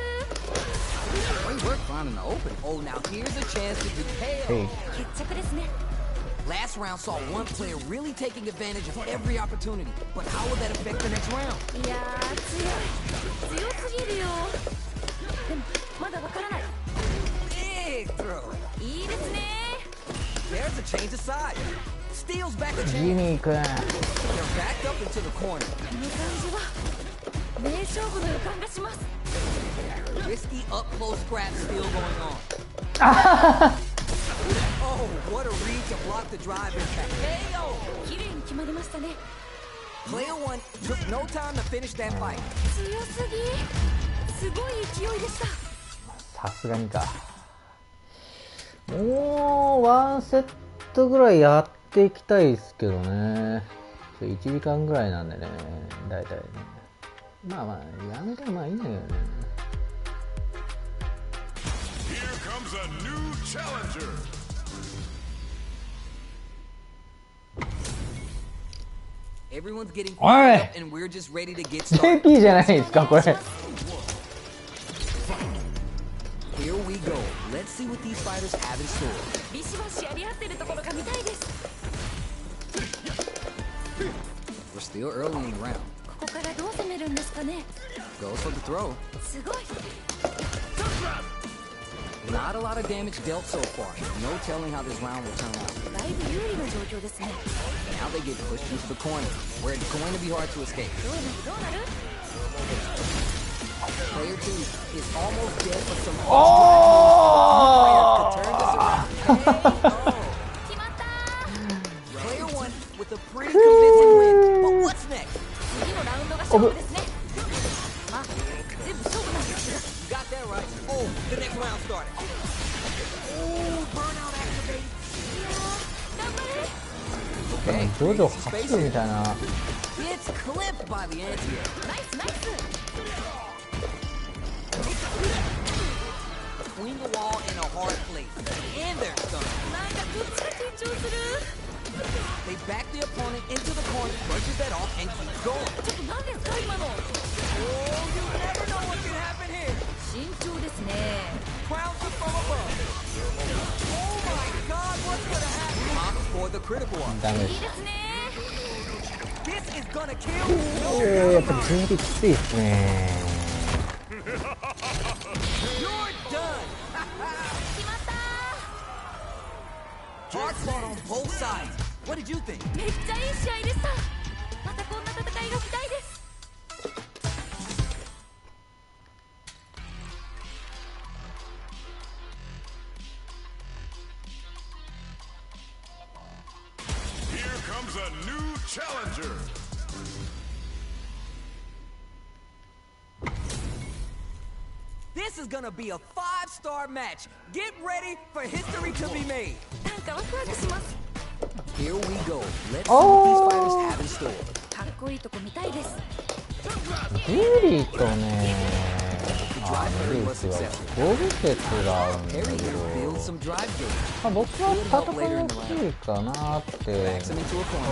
Great work finding the opening. Oh, now here's a chance to do KO. ー。決着ですね。 Last round saw one player really taking advantage of every opportunity. But how will that affect the next round? いやー、強すぎるよ。でもまだわからない。 Big throw. いいですね。 There's a change of side. Steals back a ジ chance. ミー君。 They're backed up into the corner. この感じは名勝負の予感がします。 Risky up close scrap still going on. Oh, what a read to block the drive impact. KO. 綺麗に決まりましたね。 Player 1 took no time to finish that fight. 強すぎ。すごい勢いでした。さすがにか。もうワンセットぐらいやっていきたいですけどね。1時間ぐらいなんでね、だいたいね。まあまあやめてもまあいいんだけどね。 Here comes a new challenger. Everyone's getting Oi. fired up and we're just ready to get started. JP じゃないですかこれ。 Here we go. Let's see what these fighters have in store. ビシバシやり合ってるところが見たいです。 We're still early in the round. ここからどう攻めるんですかね。 Goes for the throw. すごい。 Not a lot of damage dealt so far. No telling how this round will turn out. だいぶ有利な状況ですね。 Now they get pushed into the corner, where it's going to be hard to escape. どうなる？ Player 2 is almost dead for some. お Player could turn this around. KO. 決まったー。 Player 1 with a pretty convincing win. But what's next? 次のラウンドが勝負ですね。まあ全部勝負なんですけど。 You got that right. Oh, the next round started. Oh, burnout activate. 頑張れ。 Okay, ジョジョ crazy 走るみ spacing. たいな。 It's clipped by the anti-air. ナイスナイス。 Between the wall and a hard place. And they're stunned. なんかこっちが緊張する。 They back the opponent into the corner, brushes that off, and keeps going. ちょっと何ですか今の。 Oh, you never know what can happen here. 慎重ですね。 Crowns are from above. Oh my God, what's gonna happen? Opts for the critical one. ダメでしいいですね。 This is gonna kill. た。やっぱ JP きついですね。 You're done. 決まったー。 Hard fought on both sides. What did you think? めっちゃいい試合でした。またこんな戦いが見たいです。 Here comes a new challenger. This is gonna be a 5-star match. Get ready for history to be made. なんかワクワクします。 Here we go. Let's see what these fighters have in store. かっこいいとこ見たいです。ジュリーとね、ルースはゴブ説があるんだけ Harry ど、 here builds some drive gauge. まあ、僕は戦いやすいかなって Backs him into a corner.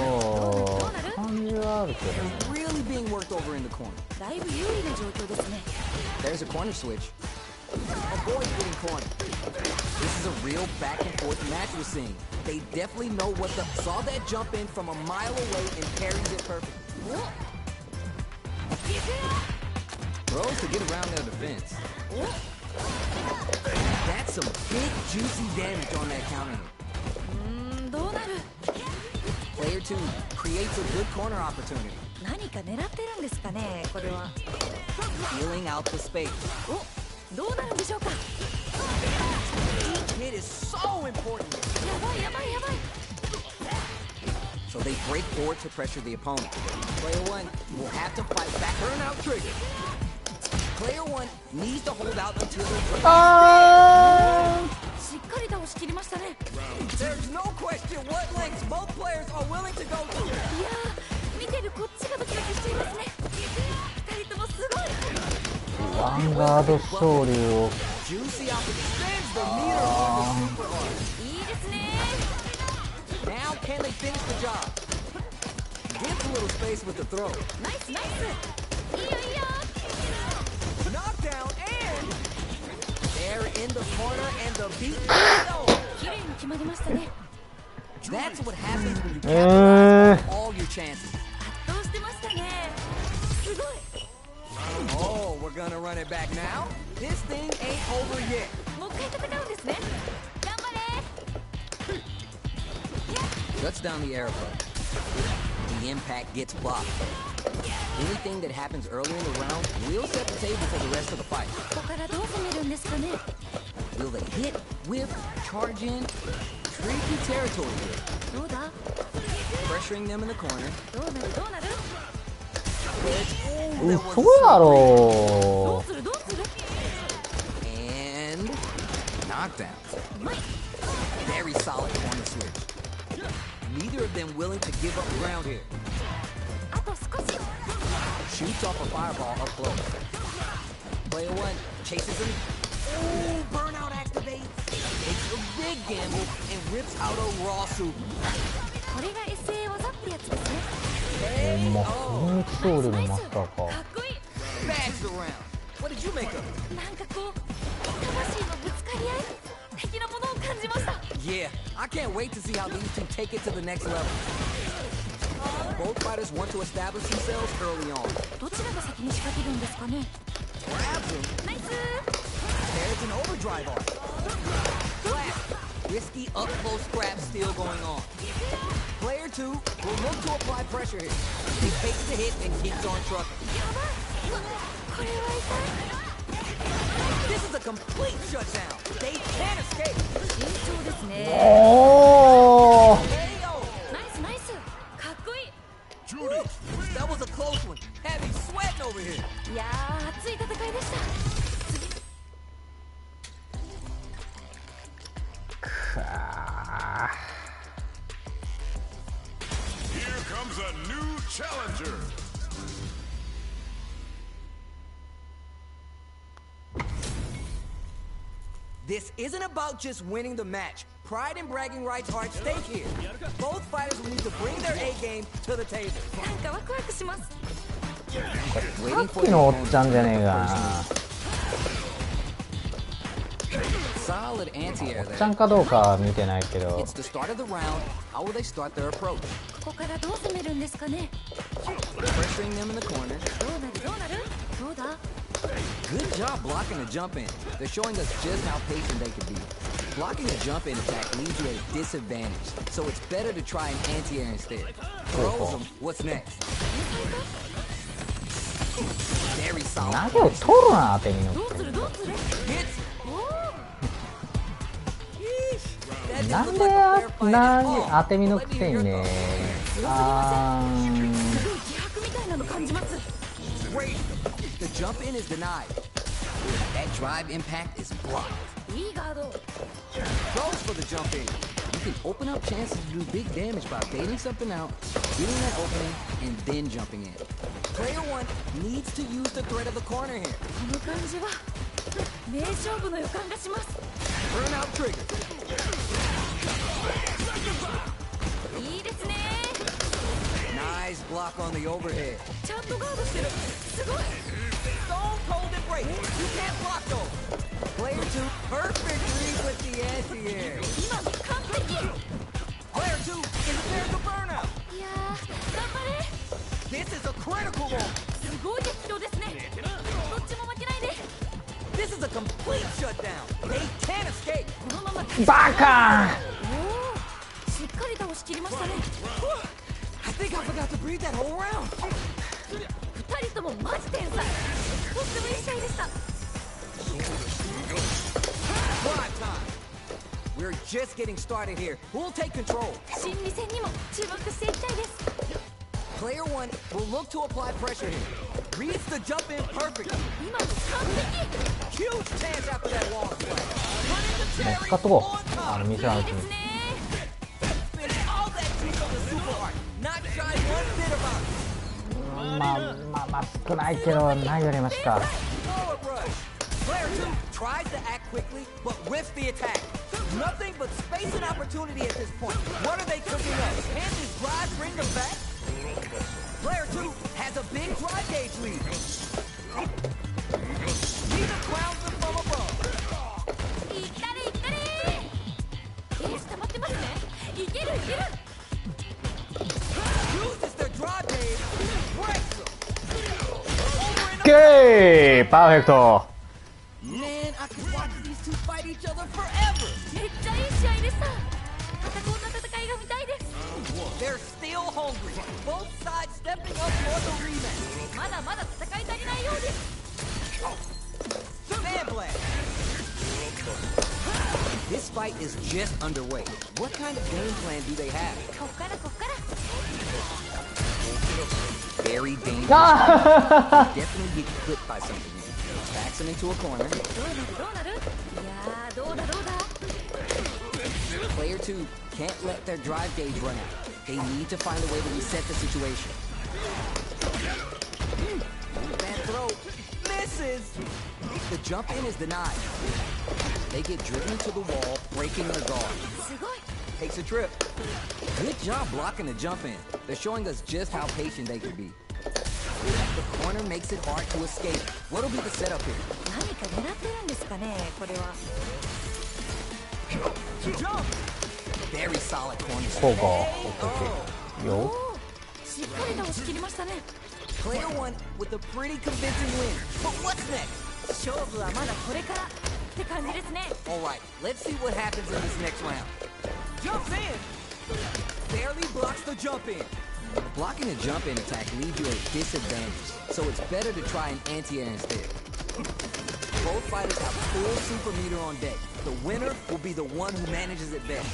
そう感じはあるけどね。 Really being worked over in the corner. だいぶ有利な状況ですね。 There's a corner switch. Avoid getting cornered. This is a real back and forth match we're seeing. They definitely know what the saw that jump in from a mile away and parries it perfectly. Throws to get around their defense. That's some big juicy damage on that counter hit. どうなる。 Player 2 creates a good corner opportunity. 何か狙ってるんですかね、これは。 Feeling out the space. お、どうなるんでしょうか。 Each hit is so important. やばいやばいやばい。 So they break forward to pressure the opponent. Player 1 will have to fight back. Burnout trigger. Player 1 needs to hold out until they're しっかり倒しきりましたね。 There's no question what lengths both players are willing to go to. いやー、見てるこっちがドキドキしていますね。二人ともすごい。ヴァンガード昇竜を Juicy out extends the meter on the super arm. いいですね。 Now can they finish the job? Gives a little space with the throw. ナイスナイス。いいよいいよ。 Knockdown and they're in the corner and the beat. 綺麗に決まりましたね。 That's what happens when you capitalize on all your chances. 圧倒してましたね。すごい。 Oh, we're gonna run it back now? This thing ain't over yet. もう一回戦うんですね。頑張れ。 Shuts down the arrow. The impact gets blocked. Anything that happens earlier in the round will set the table for the rest of the fight. ここからどう攻めるんですかね。 Will they hit, whip, charge in? Tricky territory here. どうだ。 Pressuring them in the corner. どうなるどうなる。 That was 嘘やどろうするどうする。 and knockdown. Very solid corner switch. Neither of them willing to give up ground here. あと少し。 Shoots off a fireball up close. Player 1 chases him. Ooh, burnout activates. Takes a big gamble and rips out a raw super. これが SA 技ってやつですね。ほんま雰囲気勝利のマスターか。かっこいい。 Bags around. What did you make of it? なんかこう魂のぶつかり合い的なものを感じました。 Yeah, I can't wait to see how these two take it to the next level. Both fighters want to establish themselves early on. どちらが先に仕掛けるんですかね。 Grabs him. ナイス。 There's an overdrive on. Blast. Risky up close scrap still going on. Player 2 will look to apply pressure here. He takes the hit and keeps on trucking. やばい。これは痛い。 This is a complete shutdown. They can't escape. 慎重ですね。おお KO. ナイスナイス。かっこいい。 Judy, That was a close one. Heavy sweating over here. いやー熱い戦いでした。次。くわ here comes a new challenger. This isn't about just winning the match. Pride and bragging rights are at stake here. Both fighters will need to bring their A game to the table. なんかワクワクします。さっきのおっちゃんじゃねえか Solid anti-air なおっ there. ちゃんかどうかは見てないけど It's the start of the round. How will they start their approach? ここからどう攻めるんですかね。 Pressuring them in the corner. どうなるどうなる。どうだ。 Good job blocking the jump in. They're showing us just how patient they can be. Blocking a jump in attack leaves you at a disadvantage, so it's better to try an anti-air instead. Throws them. What's next? Very solid. 投げを取るな当てにのどうするどうする。 Hits. お That な just ん looked で like a fair fight at 当 all. て身のくせにねあお。すごい気迫みたいなの感じます。 Great. The jump in is denied. That drive impact is blocked. いいガード。 Goes for the jump in. You can open up chances to do big damage by baiting something out, getting that opening, and then jumping in. Player 1 needs to use the threat of the corner here. この感じは名勝負の予感がします。 Burnout trigger. いいですね。 Nice block on the overhead. ちゃんとガードしてる。すごい。 Stone cold embrace. You can't block those. Player 2, perfect read with the anti-air. 今完璧。 Player 2 is there to burnout. いやー頑張れ。 This is a critical moment. すごいですバカおお、しっかり倒し切りましたね。 I think I forgot to breathe that whole round. 二人ともマジ天才。とってもいい試合でした。 Drive time. We're just getting started here. Who'll take control? 心理戦にも注目していきたいです。 Player 1 will look to apply pressure here. Reads the jump in perfectly. 今の完璧。 Huge chance after that long play. 使っとこう。店のうちに。 Spend all that juice on the super art. Not shy one bit about it. まあ少ないけどないよりました。 Forward rush. Player 2 tries to act quickly, but whiffs the attack. Nothing but space and opportunity at this point. What are they cooking up? Can this drive bring them back? Player 2 has a big drive gauge lead. Neither crowns them from above. いったれいったれ。ゲージ溜まってますね。いけるいける。 Uses their drive gauge, breaks them. Over and ゲーパーフェクト。 Man, I could watch these two fight each other forever. めっちゃいい試合でした。またこんな戦いが見たいです。 They're still hungry. Both sides stepping up for the rematch. まだまだ戦い足りないようです。 Sand blast. This fight is just underway. What kind of game plan do they have? こっからこっから。 Very dangerous. Definitely get clipped by something. Backs him into a corner. どうなる。いやー、どうだ。 Player 2 can't let their drive gauge run out. They need to find a way to reset the situation. Bad throw. Misses. The jump in is denied. They get driven to the wall, breaking their guard. すごい。 Takes a trip. Good job blocking the jump in. They're showing us just how patient they can be. The corner makes it hard to escape. What'll be the setup here? 何か狙ってるんですかね、これは。 Jump! Very solid corner. こうか。よ。おお、しっかり倒し切りましたね。 Player 1 with a pretty convincing win. But what's next? 勝負はまだこれからって感じですね。 Alright, let's see what happens in this next round. Jumps in! Barely blocks the jump in. Blocking a jump in attack leaves you at a disadvantage, so it's better to try an anti-air instead. Both fighters have full super meter on deck. The winner will be the one who manages it best.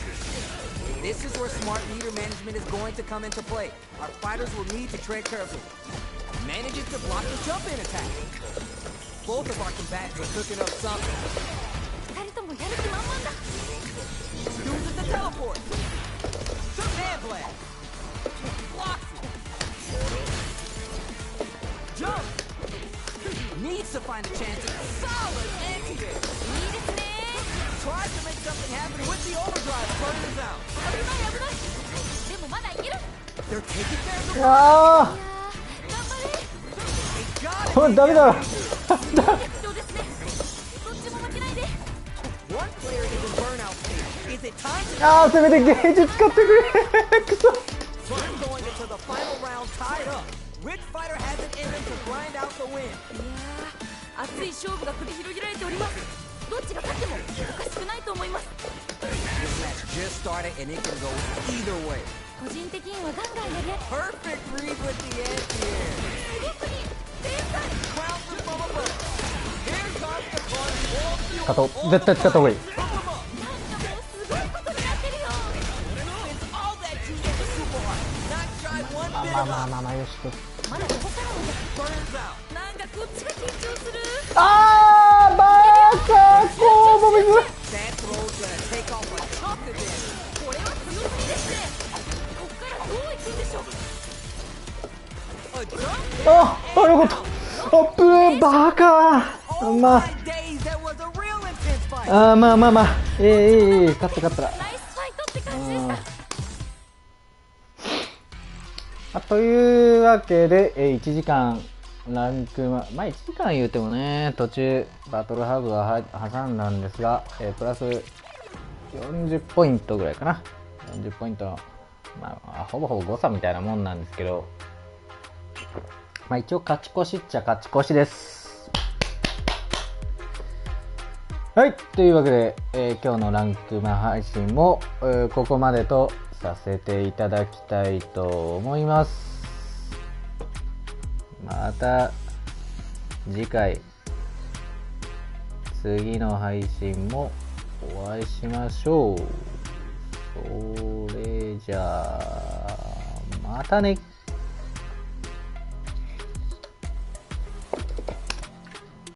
This is where smart meter management is going to come into play. Our fighters will need to tread carefully. Manages to block the jump-in attack. Both of our combatants are cooking up something. 二人ともやる気満々だ。 Uses the teleport. Sand blast. Blocks it. Jump. Needs to find a chance at a solid anti-air. いいですね。 Tries to make something happen with the overdrive, burning us out. 危ない危ない。でもまだいける。 They're taking care of the あいやー、頑張れ。 They got あ。 it. ダメだろ。適当ですね。どっちも負けないで。 One player is in burnout state. Is it time to ああ、せめてゲージ使ってくれ。くそ。 We're going into the final round tied up. Which fighter has it in them to grind out the win? いやー、熱い勝負が繰り広げられております。どっちが勝ってもおかしくないと思います。 This match just started and it can go either way. 個人的にはガンガンやり合って Perfect read with the anti-air. 本当に天才。 Crowns them from above. Here comes the punch. 使と絶対使った方がいい。 From above. なんかもうすごいことになってるよ。 Spends all that juice on the super art. Not shy one bit まあ about it. よしと。まだここからも Burns out. なんかこっちが緊張する。ああ、バカこうも水。 That throw's gonna take off a chunk of damage. これは強すぎですね。こっからどういくんでしょう。 A jump. あ、よかった。あっぶー、バカ。 Oh ま my days, that was a real intense fight. あ、まあ勝った。ナイスファイトって感じでした。というわけで、1時間ランクまあ1時間言うてもね、途中バトルハブは挟んだんですが、プラス40ポイントぐらいかな。40ポイントの、まあ、ほぼほぼ誤差みたいなもんなんですけど、まあ一応勝ち越しっちゃ勝ち越しです。はい、というわけで、今日のランクマ配信も、ここまでとさせていただきたいと思います。また次回、次の配信もお会いしましょう。それじゃあまたね。